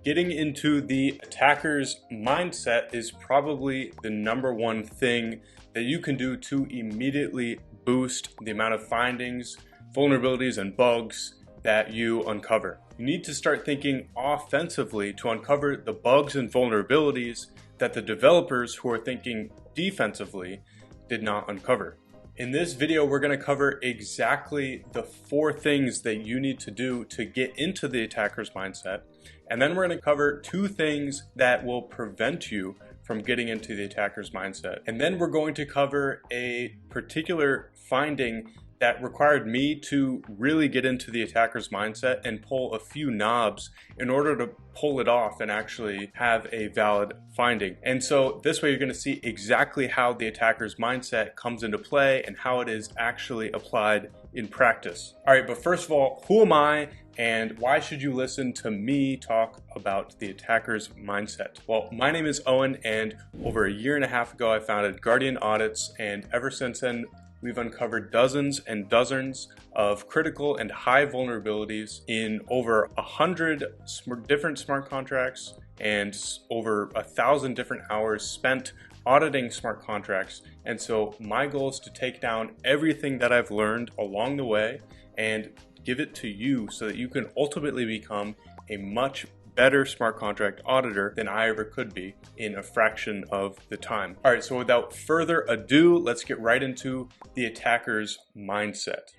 Getting into the attacker's mindset is probably the number one thing that you can do to immediately boost the amount of findings, vulnerabilities, and bugs that you uncover. You need to start thinking offensively to uncover the bugs and vulnerabilities that the developers who are thinking defensively did not uncover. In this video, we're going to cover exactly the 4 things that you need to do to get into the attacker's mindset. And then we're going to cover 2 things that will prevent you from getting into the attacker's mindset. And then we're going to cover a particular finding that required me to really get into the attacker's mindset and pull a few knobs in order to pull it off and actually have a valid finding. And so this way you're going to see exactly how the attacker's mindset comes into play and how it is actually applied in practice. All right, but first of all, who am I and why should you listen to me talk about the attacker's mindset? Well, my name is Owen, and over a year and a half ago I founded Guardian Audits, and ever since then we've uncovered dozens and dozens of critical and high vulnerabilities in over 100 different smart contracts and over 1,000 different hours spent auditing smart contracts. And so my goal is to take down everything that I've learned along the way and give it to you so that you can ultimately become a much better smart contract auditor than I ever could be in a fraction of the time. All right, so without further ado, let's get right into the attacker's mindset.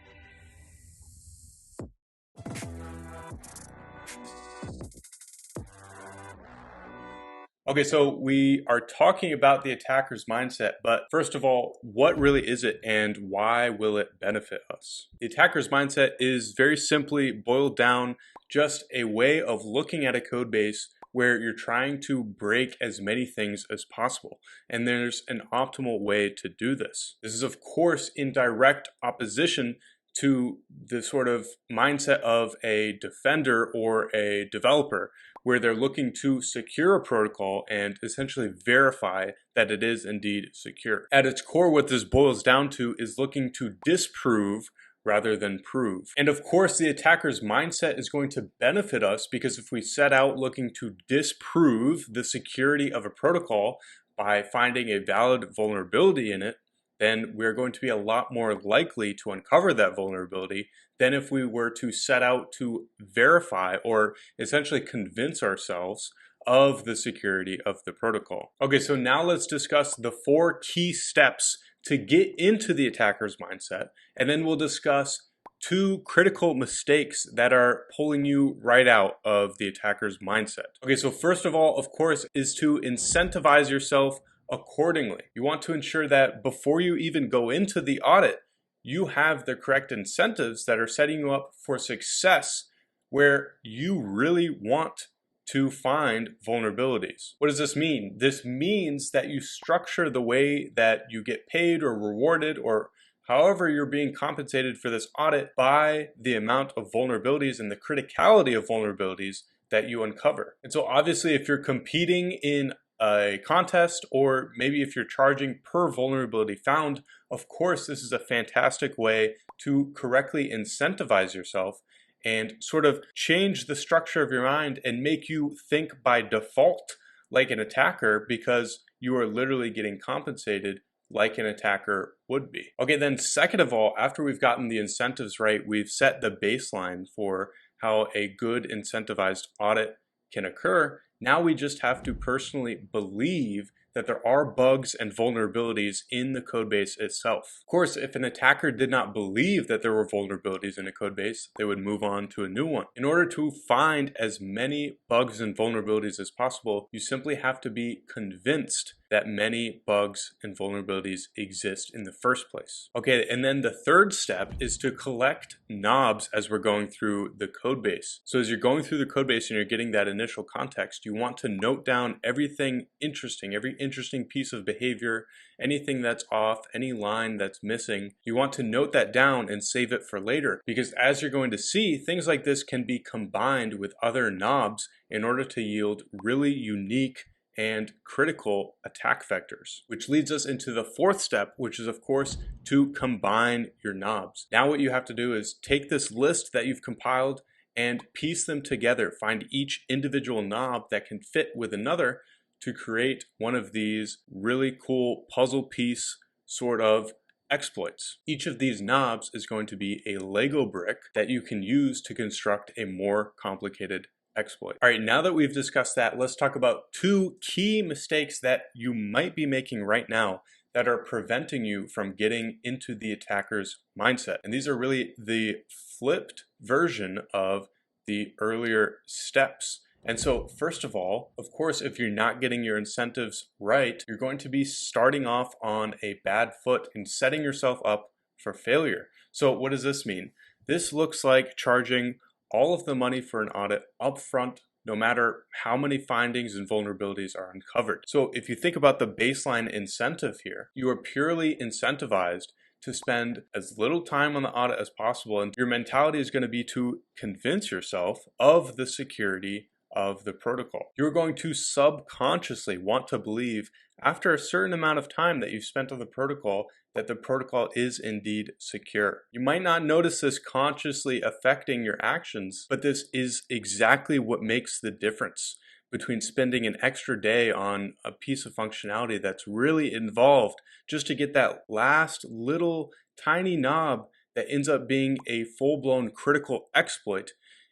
Okay, so we are talking about the attacker's mindset, but first of all, what really is it and why will it benefit us? The attacker's mindset is very simply boiled down just a way of looking at a code base where you're trying to break as many things as possible. And there's an optimal way to do this. This is, of course, in direct opposition to the sort of mindset of a defender or a developer, where they're looking to secure a protocol and essentially verify that it is indeed secure. At its core, what this boils down to is looking to disprove rather than prove. And of course, the attacker's mindset is going to benefit us because if we set out looking to disprove the security of a protocol by finding a valid vulnerability in it, then we're going to be a lot more likely to uncover that vulnerability than if we were to set out to verify or essentially convince ourselves of the security of the protocol. Okay, so now let's discuss the 4 key steps to get into the attacker's mindset, and then we'll discuss 2 critical mistakes that are pulling you right out of the attacker's mindset. Okay, so first of all, of course, is to incentivize yourself accordingly. You want to ensure that before you even go into the audit, you have the correct incentives that are setting you up for success where you really want to find vulnerabilities. What does this mean? This means that you structure the way that you get paid or rewarded or however you're being compensated for this audit by the amount of vulnerabilities and the criticality of vulnerabilities that you uncover. And so obviously if you're competing in a contest, or maybe if you're charging per vulnerability found, of course this is a fantastic way to correctly incentivize yourself and sort of change the structure of your mind and make you think by default like an attacker because you are literally getting compensated like an attacker would be. Okay, then second of all, after we've gotten the incentives right, we've set the baseline for how a good incentivized audit can occur. Now we just have to personally believe that there are bugs and vulnerabilities in the codebase itself. Of course, if an attacker did not believe that there were vulnerabilities in a codebase, they would move on to a new one. In order to find as many bugs and vulnerabilities as possible, you simply have to be convinced that many bugs and vulnerabilities exist in the first place. Okay, and then the third step is to collect knobs as we're going through the codebase. So as you're going through the codebase and you're getting that initial context, you want to note down everything interesting, every interesting piece of behavior, anything that's off, any line that's missing. You want to note that down and save it for later, because as you're going to see, things like this can be combined with other knobs in order to yield really unique and critical attack vectors, which leads us into the fourth step, which is of course to combine your knobs. Now what you have to do is take this list that you've compiled and piece them together, find each individual knob that can fit with another to create one of these really cool puzzle piece sort of exploits. Each of these knobs is going to be a Lego brick that you can use to construct a more complicated exploit. All right, now that we've discussed that, let's talk about two key mistakes that you might be making right now that are preventing you from getting into the attacker's mindset. And these are really the flipped version of the earlier steps. And so first of all, of course, if you're not getting your incentives right, you're going to be starting off on a bad foot and setting yourself up for failure. So what does this mean? This looks like charging all of the money for an audit upfront, no matter how many findings and vulnerabilities are uncovered. So if you think about the baseline incentive here, you are purely incentivized to spend as little time on the audit as possible, and your mentality is going to be to convince yourself of the security of the protocol. You're going to subconsciously want to believe after a certain amount of time that you've spent on the protocol that the protocol is indeed secure. You might not notice this consciously affecting your actions, but this is exactly what makes the difference between spending an extra day on a piece of functionality that's really involved just to get that last little tiny knob that ends up being a full-blown critical exploit,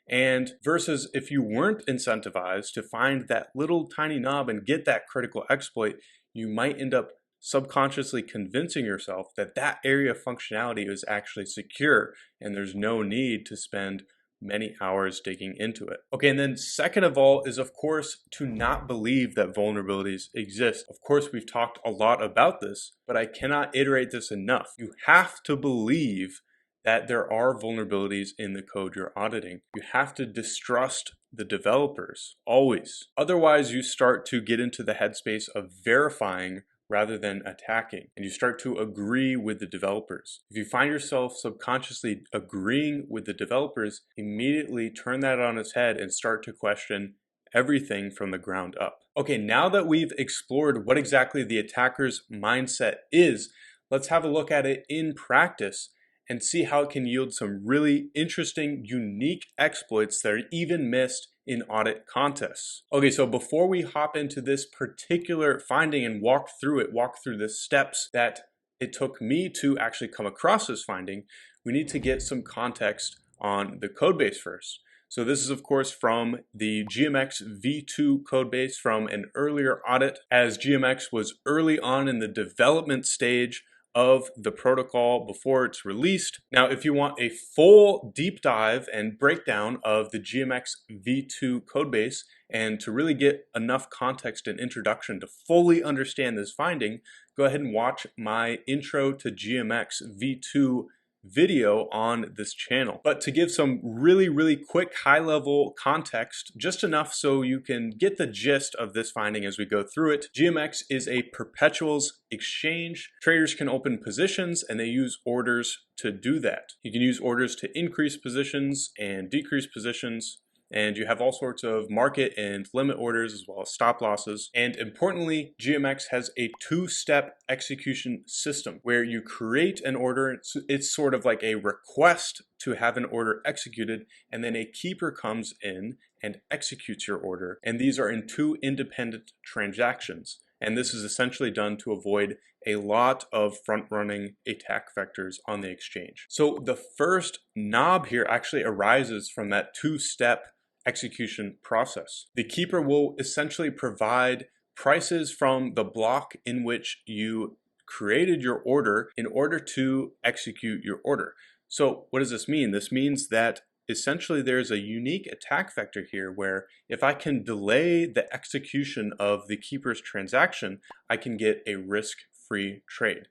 and versus if you weren't incentivized to find that little tiny knob and get that critical exploit, you might end up subconsciously convincing yourself that that area of functionality is actually secure and there's no need to spend many hours digging into it. Okay, and then second of all is, of course, to not believe that vulnerabilities exist. Of course, we've talked a lot about this, but I cannot iterate this enough. You have to believe that there are vulnerabilities in the code you're auditing. You have to distrust the developers, always. Otherwise, you start to get into the headspace of verifying rather than attacking, and you start to agree with the developers. If you find yourself subconsciously agreeing with the developers, immediately turn that on its head and start to question everything from the ground up. Okay, now that we've explored what exactly the attacker's mindset is, let's have a look at it in practice and see how it can yield some really interesting, unique exploits that are even missed in audit contests. Okay, so before we hop into this particular finding and walk through the steps that it took me to actually come across this finding, we need to get some context on the codebase first. So this is, of course, from the GMX v2 codebase from an earlier audit, as GMX was early on in the development stage of the protocol before it's released. Now, if you want a full deep dive and breakdown of the GMX v2 codebase and to really get enough context and introduction to fully understand this finding, go ahead and watch my intro to GMX v2 video on this channel. But to give some really quick high-level context, just enough so you can get the gist of this finding as we go through it. GMX is a perpetuals exchange. Traders can open positions and they use orders to do that. You can use orders to increase positions and decrease positions, and you have all sorts of market and limit orders as well as stop losses. And importantly, GMX has a two-step execution system where you create an order. It's sort of like a request to have an order executed, and then a keeper comes in and executes your order. And these are in two independent transactions. And this is essentially done to avoid a lot of front-running attack vectors on the exchange. So the first knob here actually arises from that two-step execution process. The keeper will essentially provide prices from the block in which you created your order in order to execute your order. So what does this mean? This means that essentially there's a unique attack vector here where if I can delay the execution of the keeper's transaction, I can get a risk-free trade.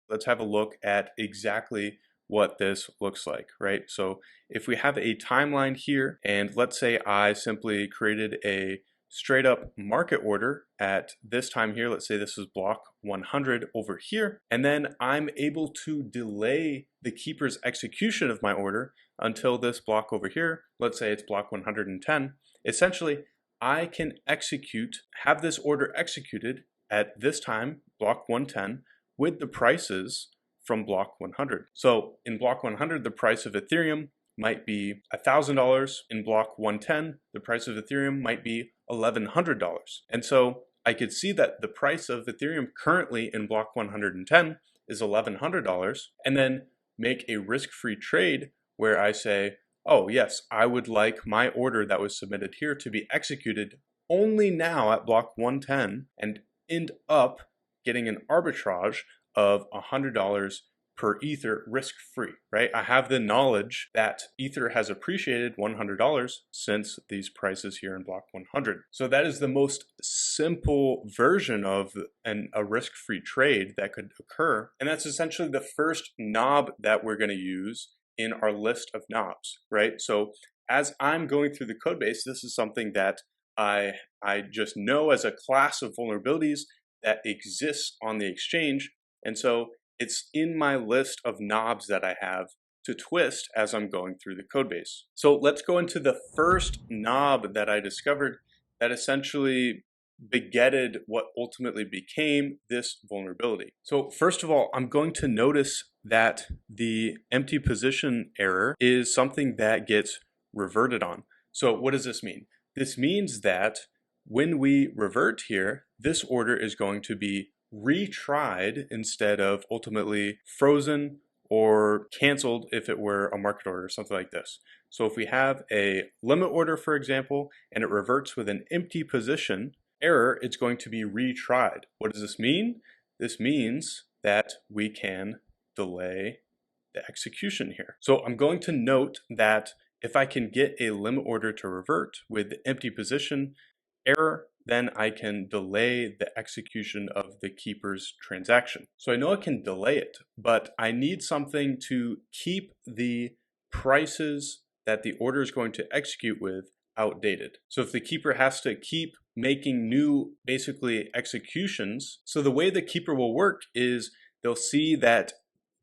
Let's have a look at exactly what this looks like, right? So if we have a timeline here, and let's say I simply created a straight up market order at this time here, let's say this is block 100 over here, and then I'm able to delay the keeper's execution of my order until this block over here, let's say it's block 110, essentially I can have this order executed at this time, block 110, with the prices from block 100. So in block 100, the price of Ethereum might be $1,000 in block 110. The price of Ethereum might be $1,100. And so I could see that the price of Ethereum currently in block 110 is $1,100, and then make a risk-free trade where I say, oh yes, I would like my order that was submitted here to be executed only now at block 110, and end up getting an arbitrage of $100 per Ether risk-free, right? I have the knowledge that Ether has appreciated $100 since these prices here in block 100. So that is the most simple version of a risk-free trade that could occur. And that's essentially the first knob that we're going to use in our list of knobs, right? So as I'm going through the code base, this is something that I just know as a class of vulnerabilities that exists on the exchange. And so it's in my list of knobs that I have to twist as I'm going through the code base. So let's go into the first knob that I discovered that essentially begetted what ultimately became this vulnerability. So first of all, I'm going to notice that the empty position error is something that gets reverted on. So what does this mean? This means that when we revert here, this order is going to be retried instead of ultimately frozen or canceled if it were a market order or something like this. So if we have a limit order, for example, and it reverts with an empty position error, it's going to be retried. What does this mean? This means that we can delay the execution here. So I'm going to note that if I can get a limit order to revert with the empty position error, then I can delay the execution of the keeper's transaction. So I know I can delay it, but I need something to keep the prices that the order is going to execute with outdated. So if the keeper has to keep making new, basically, executions, so the way the keeper will work is they'll see that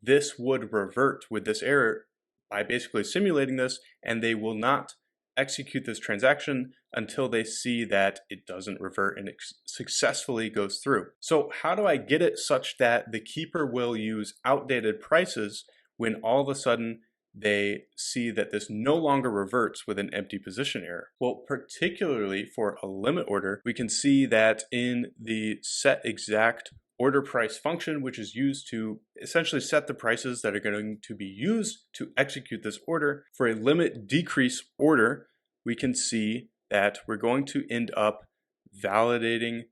this would revert with this error by basically simulating this, and they will not execute this transaction until they see that it doesn't revert and it successfully goes through. So how do I get it such that the keeper will use outdated prices when all of a sudden they see that this no longer reverts with an empty position error? Well, particularly for a limit order, we can see that in the set exact order price function, which is used to essentially set the prices that are going to be used to execute this order. For a limit decrease order, we can see that we're going to end up validating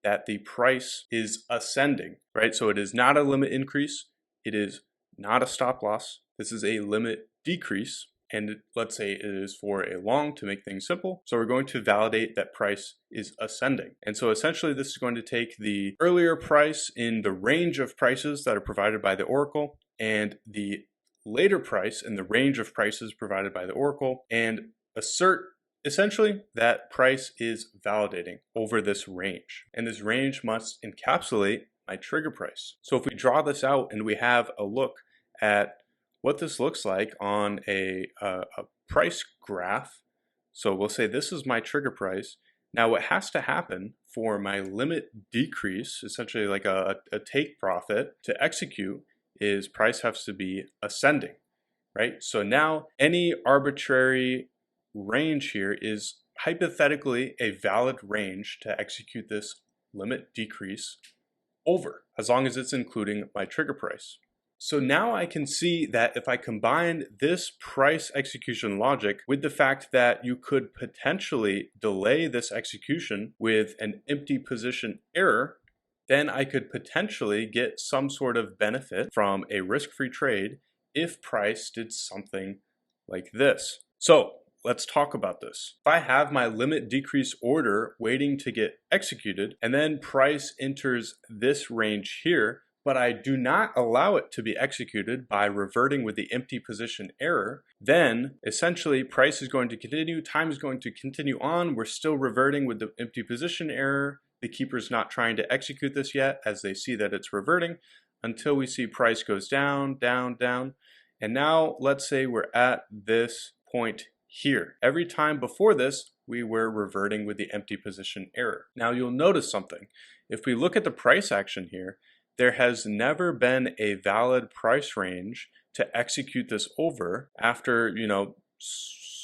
that the price is ascending, right? So it is not a limit increase. It is not a stop loss. This is a limit decrease. And let's say it is for a long to make things simple. So we're going to validate that price is ascending. And so essentially this is going to take the earlier price in the range of prices that are provided by the oracle and the later price in the range of prices provided by the oracle and assert essentially that price is validating over this range. And this range must encapsulate my trigger price. So if we draw this out and we have a look at what this looks like on a price graph. So we'll say this is my trigger price. Now what has to happen for my limit decrease, essentially like a take profit to execute, is price has to be ascending, right? So now any arbitrary range here is hypothetically a valid range to execute this limit decrease over, as long as it's including my trigger price. So now I can see that if I combine this price execution logic with the fact that you could potentially delay this execution with an empty position error, then I could potentially get some sort of benefit from a risk-free trade if price did something like this. So let's talk about this. If I have my limit decrease order waiting to get executed, and then price enters this range here, but I do not allow it to be executed by reverting with the empty position error, then essentially price is going to continue, time is going to continue on, we're still reverting with the empty position error, the keeper's not trying to execute this yet as they see that it's reverting, until we see price goes down, down, down, and now let's say we're at this point here. Every time before this, we were reverting with the empty position error. Now you'll notice something. If we look at the price action here, there has never been a valid price range to execute this over after,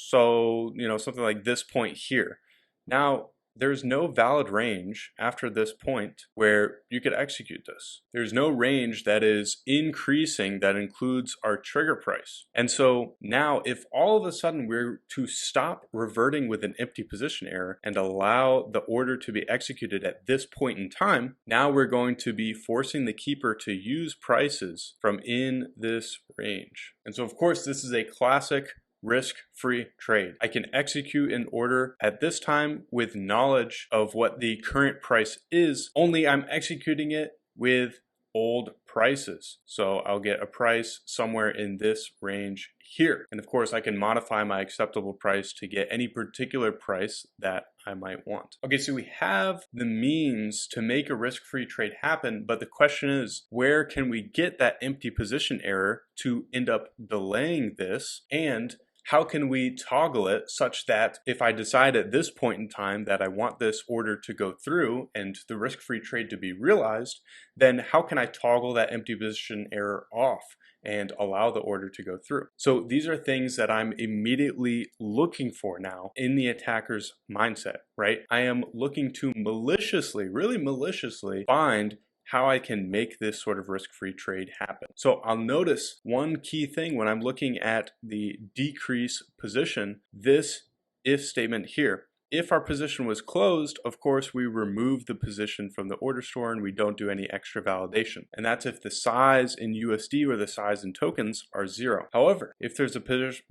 something like this point here. Now, there's no valid range after this point where you could execute this. There's no range that is increasing that includes our trigger price. And so now if all of a sudden we're to stop reverting with an empty position error and allow the order to be executed at this point in time, now we're going to be forcing the keeper to use prices from in this range. And so of course this is a classic risk-free trade. I can execute an order at this time with knowledge of what the current price is, only I'm executing it with old prices. So I'll get a price somewhere in this range here. And of course I can modify my acceptable price to get any particular price that I might want. Okay, so we have the means to make a risk-free trade happen, but the question is, where can we get that empty position error to end up delaying this, and how can we toggle it such that if I decide at this point in time that I want this order to go through and the risk-free trade to be realized, then how can I toggle that empty position error off and allow the order to go through? So these are things that I'm immediately looking for now in the attacker's mindset, right? I am looking to maliciously, really maliciously find how I can make this sort of risk-free trade happen. So I'll notice one key thing when I'm looking at the decrease position, this if statement here. If our position was closed, of course, we remove the position from the order store and we don't do any extra validation. And that's if the size in USD or the size in tokens are 0. However, if there's a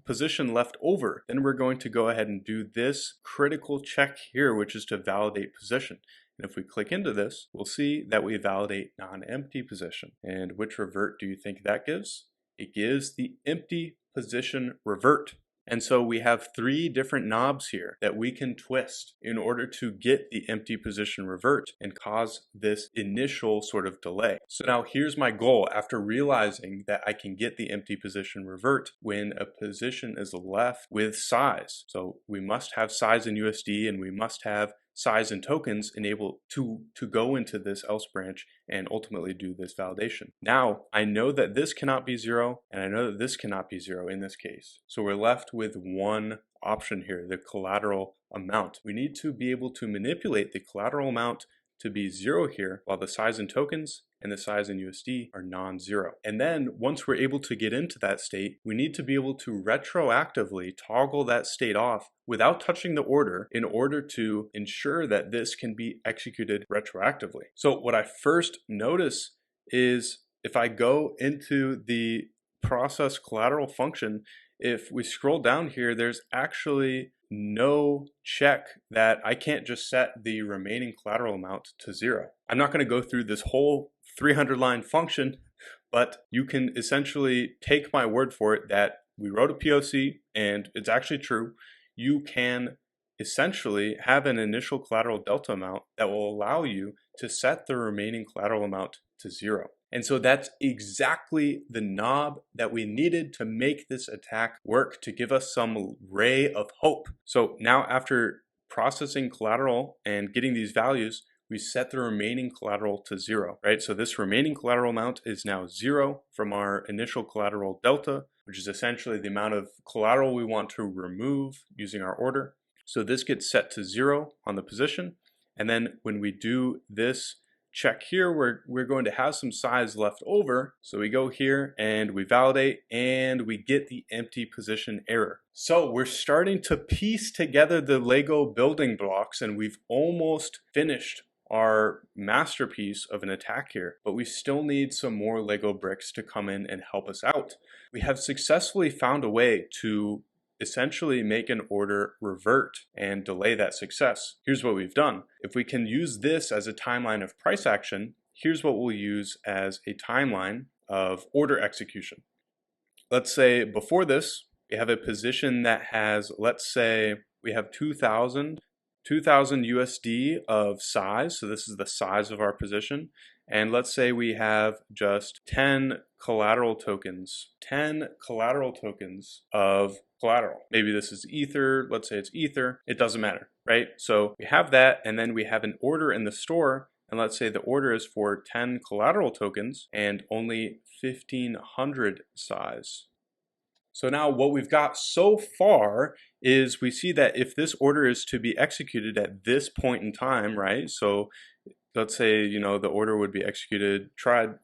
position left over, then we're going to go ahead and do this critical check here, which is to validate position. And if we click into this, we'll see that we validate non-empty position. And which revert do you think that gives? It gives the empty position revert. And so we have 3 different knobs here that we can twist in order to get the empty position revert and cause this initial sort of delay. So now here's my goal after realizing that I can get the empty position revert when a position is left with size. So we must have size in USD and we must have size and tokens enable to go into this else branch and ultimately do this validation. Now, I know that this cannot be 0 and I know that this cannot be 0 in this case. So we're left with one option here, the collateral amount. We need to be able to manipulate the collateral amount to be 0 here, while the size in tokens and the size in USD are non-zero. And then once we're able to get into that state, we need to be able to retroactively toggle that state off without touching the order in order to ensure that this can be executed retroactively. So what I first notice is if I go into the process collateral function, if we scroll down here, there's actually no check that I can't just set the remaining collateral amount to 0. I'm not going to go through this whole 300-line function, but you can essentially take my word for it that we wrote a POC and it's actually true. You can essentially have an initial collateral delta amount that will allow you to set the remaining collateral amount to 0. And so that's exactly the knob that we needed to make this attack work, to give us some ray of hope. So now after processing collateral and getting these values, we set the remaining collateral to 0, right? So this remaining collateral amount is now 0 from our initial collateral delta, which is essentially the amount of collateral we want to remove using our order. So this gets set to 0 on the position. And then when we do this check here, we're going to have some size left over. So we go here and we validate and we get the empty position error. So we're starting to piece together the Lego building blocks and we've almost finished our masterpiece of an attack here, but we still need some more Lego bricks to come in and help us out. We have successfully found a way to essentially make an order revert and delay that success. Here's what we've done. If we can use this as a timeline of price action, here's what we'll use as a timeline of order execution. Let's say before this, we have a position that has, let's say we have 2000 USD of size. So this is the size of our position. And let's say we have just 10 collateral tokens of collateral. Maybe this is Ether. Let's say it's Ether. It doesn't matter, right? So we have that, and then we have an order in the store and let's say the order is for 10 collateral tokens and only 1500 size. So now what we've got so far is we see that if this order is to be executed at this point in time, right? So let's say, the order would be executed,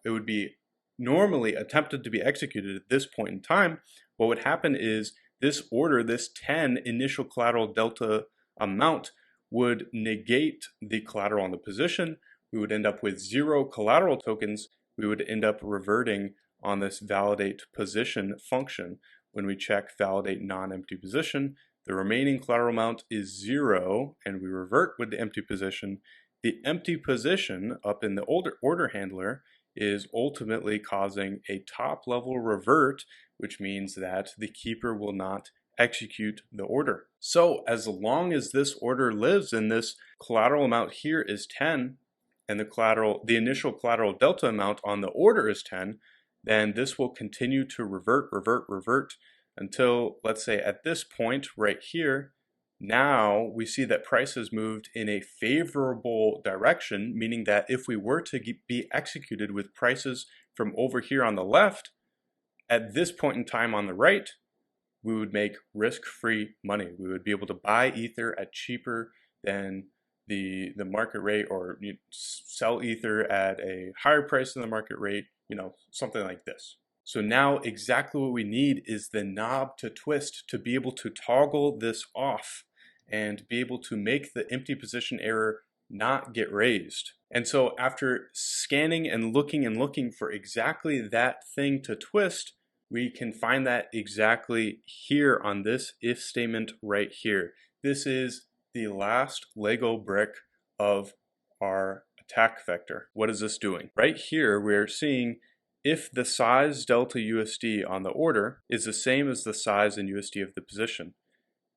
it would be normally attempted to be executed at this point in time. What would happen is this order, this 10 initial collateral delta amount, would negate the collateral on the position. We would end up with 0 collateral tokens. We would end up reverting on this validate position function. When we check validate non-empty position, the remaining collateral amount is 0, and we revert with the empty position. The empty position up in the order handler is ultimately causing a top level revert, which means that the keeper will not execute the order. So as long as this order lives and this collateral amount here is 10, and the initial collateral delta amount on the order is 10, then this will continue to revert until, let's say at this point right here, now we see that price has moved in a favorable direction, meaning that if we were to be executed with prices from over here on the left, at this point in time on the right, we would make risk-free money. We would be able to buy Ether at cheaper than the market rate, or sell Ether at a higher price than the market rate, something like this. So now exactly what we need is the knob to twist to be able to toggle this off and be able to make the empty position error not get raised. And so after scanning and looking for exactly that thing to twist, we can find that exactly here on this if statement right here. This is the last Lego brick of our attack vector. What is this doing? Right here, we're seeing if the size delta USD on the order is the same as the size in USD of the position,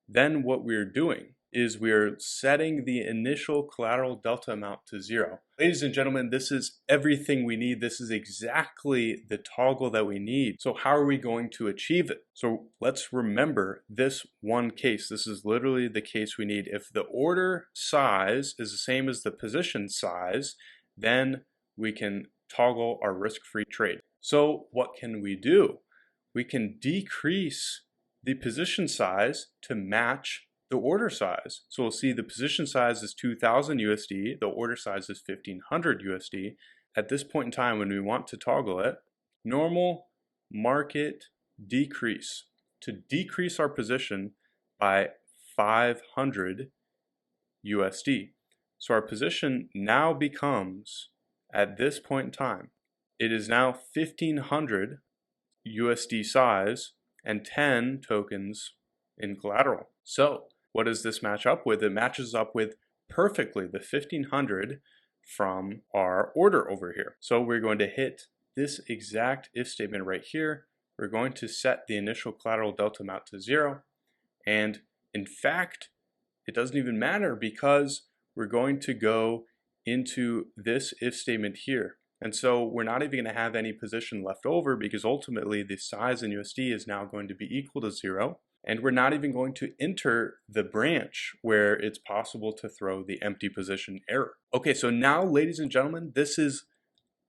then what we're doing is we're setting the initial collateral delta amount to 0. Ladies and gentlemen, this is everything we need. This is exactly the toggle that we need. So how are we going to achieve it? So let's remember this one case. This is literally the case we need. If the order size is the same as the position size, then we can toggle our risk-free trade. So what can we do? We can decrease the position size to match the order size. So we'll see the position size is 2000 USD, the order size is 1500 USD. At this point in time, when we want to toggle it, normal market decrease, to decrease our position by 500 USD. So our position now becomes, at this point in time, it is now 1500 USD size and 10 tokens in collateral. So what does this match up with? It matches up with perfectly the 1500 from our order over here. So we're going to hit this exact if statement right here. We're going to set the initial collateral delta amount to 0. And in fact, it doesn't even matter because we're going to go into this if statement here. And so we're not even going to have any position left over because ultimately the size in USD is now going to be equal to 0. And we're not even going to enter the branch where it's possible to throw the empty position error. Okay, so now, ladies and gentlemen, this is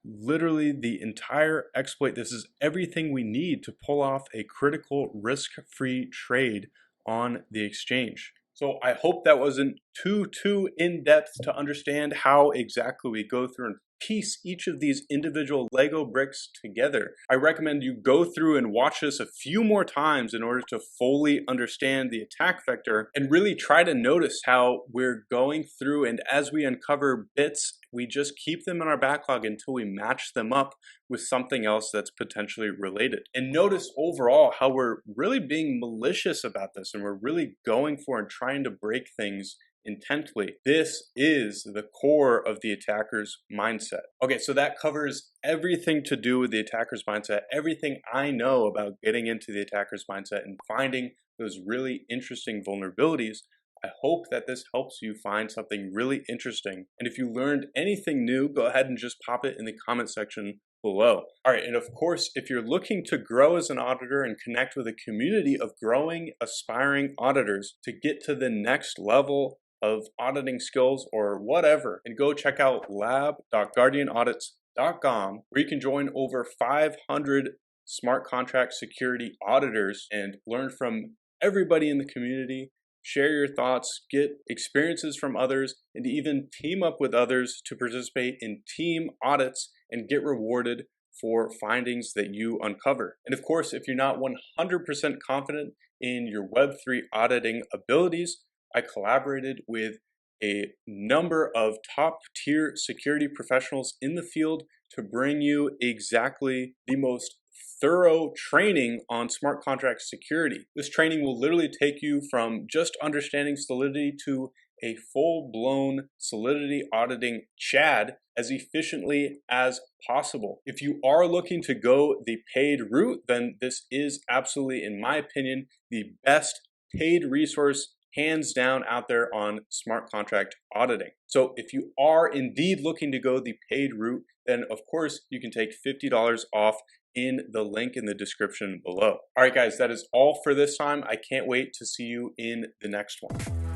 literally the entire exploit. This is everything we need to pull off a critical risk-free trade on the exchange. So I hope that wasn't too in-depth to understand how exactly we go through and piece each of these individual Lego bricks together. I recommend you go through and watch this a few more times in order to fully understand the attack vector and really try to notice how we're going through, and as we uncover bits, we just keep them in our backlog until we match them up with something else that's potentially related. And notice overall how we're really being malicious about this, and we're really going for and trying to break things intently. This is the core of the attacker's mindset. Okay, so that covers everything to do with the attacker's mindset, everything I know about getting into the attacker's mindset and finding those really interesting vulnerabilities. I hope that this helps you find something really interesting. And if you learned anything new, go ahead and just pop it in the comment section below. All right, and of course, if you're looking to grow as an auditor and connect with a community of growing, aspiring auditors to get to the next level of auditing skills or whatever, and go check out lab.guardianaudits.com, where you can join over 500 smart contract security auditors and learn from everybody in the community, share your thoughts, get experiences from others, and even team up with others to participate in team audits and get rewarded for findings that you uncover. And of course, if you're not 100% confident in your Web3 auditing abilities, I collaborated with a number of top tier security professionals in the field to bring you exactly the most thorough training on smart contract security. This training will literally take you from just understanding Solidity to a full-blown Solidity auditing Chad as efficiently as possible. If you are looking to go the paid route, then this is absolutely, in my opinion, the best paid resource hands down out there on smart contract auditing. So if you are indeed looking to go the paid route, then of course you can take $50 off in the link in the description below. All right, guys, that is all for this time. I can't wait to see you in the next one.